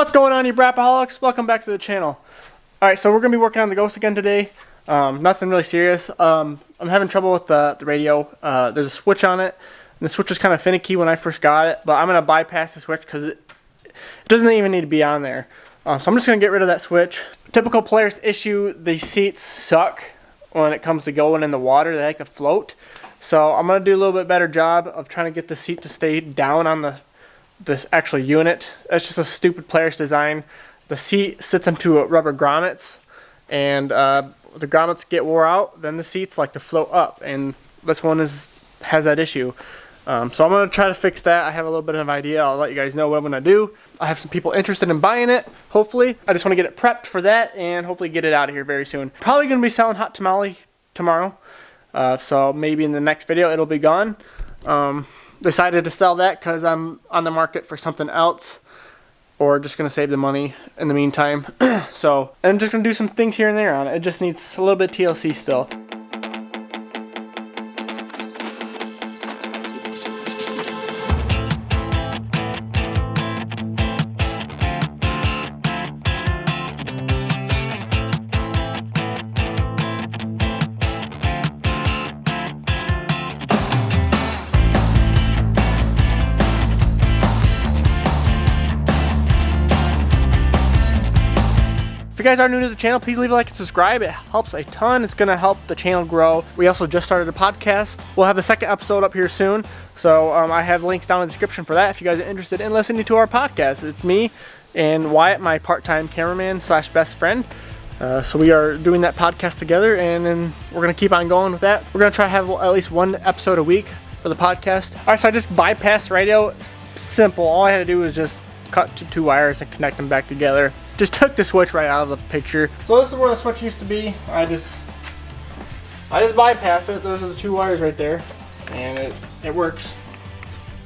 What's going on, you Brapaholics? Welcome back to the channel. Alright, so we're going to be working on the Ghost again today. Nothing really serious. I'm having trouble with the radio. There's a switch on it, and the switch was kind of finicky when I first got it, but I'm going to bypass the switch because it doesn't even need to be on there. So I'm just going to get rid of that switch. Typical Polaris issue, the seats suck when it comes to going in the water. They like to float. So I'm going to do a little bit better job of trying to get the seat to stay down on this actual unit. It's just a stupid Polaris design. The seat sits into rubber grommets, and the grommets get wore out, then the seats like to float up, and this one has that issue. So I'm going to try to fix that. I have a little bit of an idea. I'll let you guys know what I'm going to do. I have some people interested in buying it, hopefully. I just want to get it prepped for that and hopefully get it out of here very soon. Probably going to be selling hot tamale tomorrow, so maybe in the next video it'll be gone. Decided to sell that because I'm on the market for something else, or just going to save the money in the meantime. So I'm just going to do some things here and there on it. It just needs a little bit of TLC still. If you guys are new to the channel, please leave a like and subscribe. It helps a ton. It's going to help the channel grow. We also just started a podcast. We'll have the second episode up here soon. So I have links down in the description for that if you guys are interested in listening to our podcast. It's me and Wyatt, my part-time cameraman slash best friend. So we are doing that podcast together, and then we're going to keep on going with that. We're going to try to have at least one episode a week for the podcast. All right, so I just bypassed radio. It's simple. All I had to do was just cut to two wires and connect them back together. Just took the switch right out of the picture. So this is where the switch used to be. I just bypassed it. Those are the two wires right there, and it works.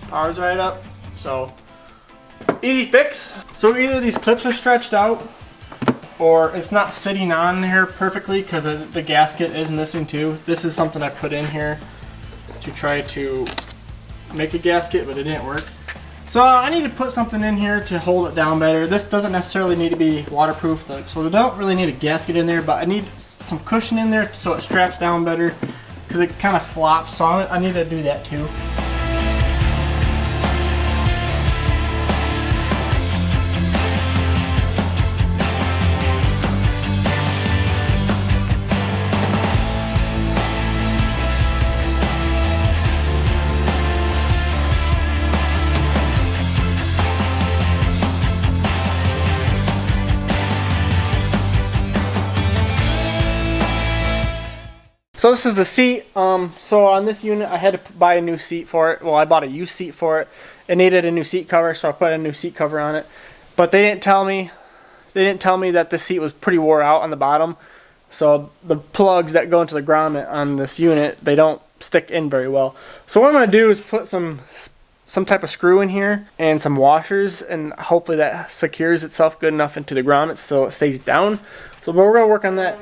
Power's right up. So easy fix. So either these clips are stretched out, or it's not sitting on here perfectly because the gasket is missing too. This is something I put in here to try to make a gasket, but it didn't work. So I need to put something in here to hold it down better. This doesn't necessarily need to be waterproof, so I don't really need a gasket in there, but I need some cushion in there so it straps down better because it kind of flops, so I need to do that too. So this is the seat. So on this unit I had to buy a new seat for it. Well, I bought a used seat for it. It needed a new seat cover, so I put a new seat cover on it. But they didn't tell me that the seat was pretty wore out on the bottom. So the plugs that go into the grommet on this unit, they don't stick in very well. So what I'm going to do is put some type of screw in here and some washers, and hopefully that secures itself good enough into the grommet so it stays down. So but we're going to work on that.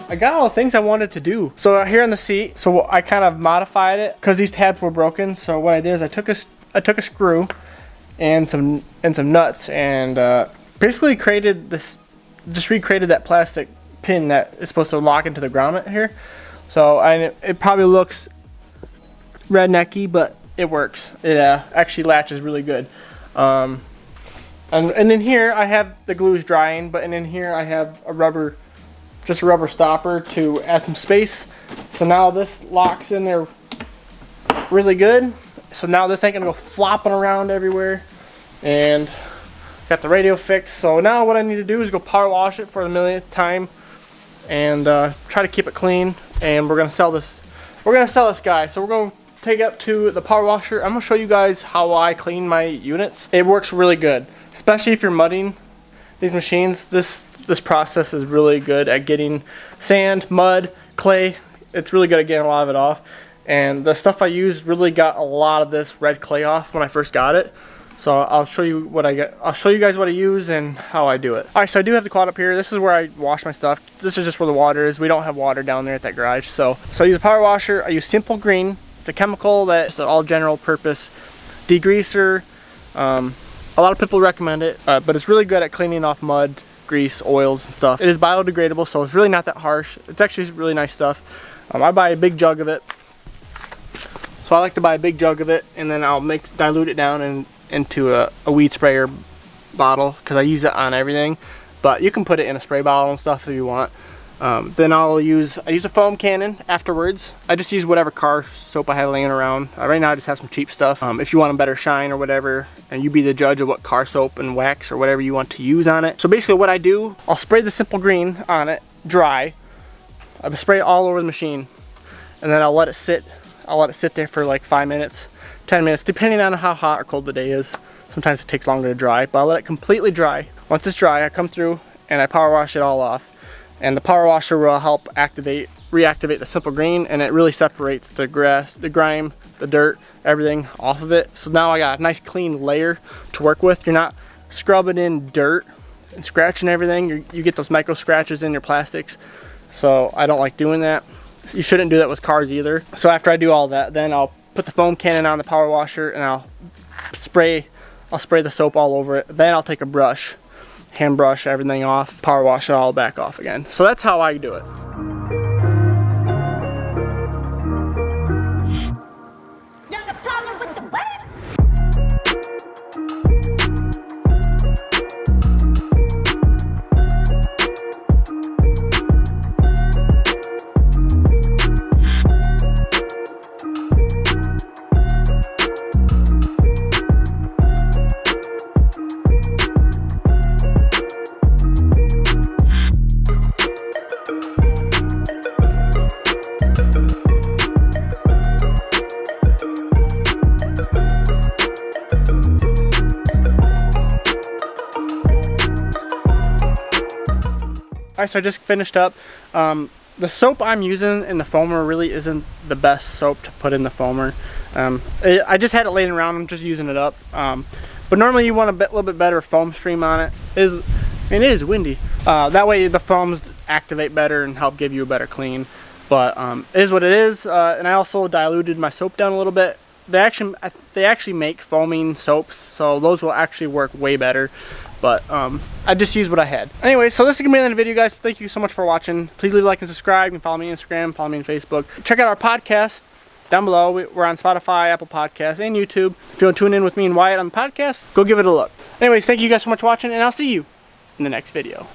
I got all the things I wanted to do. So here on the seat, so I kind of modified it because these tabs were broken. So what I did is I took a screw and some nuts, and basically created this, just recreated that plastic pin that is supposed to lock into the grommet here. So it probably looks rednecky, but it works. It actually latches really good. And in here I have the glues drying, but in here I have just a rubber stopper to add some space. So now this locks in there really good. So now this ain't gonna go flopping around everywhere. And got the radio fixed. So now what I need to do is go power wash it for the millionth time and try to keep it clean. And we're gonna sell this. We're gonna sell this guy. So we're gonna take it up to the power washer. I'm gonna show you guys how I clean my units. It works really good, especially if you're mudding these machines. This process is really good at getting sand, mud, clay. It's really good at getting a lot of it off. And the stuff I used really got a lot of this red clay off when I first got it. So I'll show you what I get. I'll show you guys what I use and how I do it. All right, so I do have the closet up here. This is where I wash my stuff. This is just where the water is. We don't have water down there at that garage. So I use a power washer. I use Simple Green. It's a chemical that's an all general purpose degreaser. A lot of people recommend it, but it's really good at cleaning off mud, grease, oils, and stuff. It is biodegradable, so it's really not that harsh. It's actually really nice stuff. I buy a big jug of it. So I like to buy a big jug of it, and then I'll dilute it down into a weed sprayer bottle, because I use it on everything. But you can put it in a spray bottle and stuff if you want. Then I use a foam cannon afterwards. I just use whatever car soap I have laying around. Right now I just have some cheap stuff. If you want a better shine or whatever, and you be the judge of what car soap and wax or whatever you want to use on it. So basically what I do, I'll spray the Simple Green on it dry. I spray it all over the machine, and then I'll let it sit. I'll let it sit there for like 5 minutes, 10 minutes, depending on how hot or cold the day is. Sometimes it takes longer to dry, but I'll let it completely dry. Once it's dry, I come through and I power wash it all off. And the power washer will help reactivate the Simple Green, and it really separates the grass, the grime, the dirt, everything off of it. So now I got a nice clean layer to work with. You're not scrubbing in dirt and scratching everything. You get those micro scratches in your plastics. So I don't like doing that. You shouldn't do that with cars either. So after I do all that, then I'll put the foam cannon on the power washer and I'll spray the soap all over it. Then I'll take a brush, hand brush everything off, power wash it all back off again. So that's how I do it. Alright, so I just finished up. The soap I'm using in the foamer really isn't the best soap to put in the foamer. I just had it laying around, I'm just using it up. But normally you want a little bit better foam stream on it. It is windy. That way the foams activate better and help give you a better clean. But it is what it is. And I also diluted my soap down a little bit. They actually make foaming soaps, so those will actually work way better. But I just used what I had. Anyway, so this is gonna be the end of the video, guys. Thank you so much for watching. Please leave a like and subscribe. You can follow me on Instagram, follow me on Facebook. Check out our podcast down below. We're on Spotify, Apple Podcasts, and YouTube. If you want to tune in with me and Wyatt on the podcast, go give it a look. Anyways, thank you guys so much for watching, and I'll see you in the next video.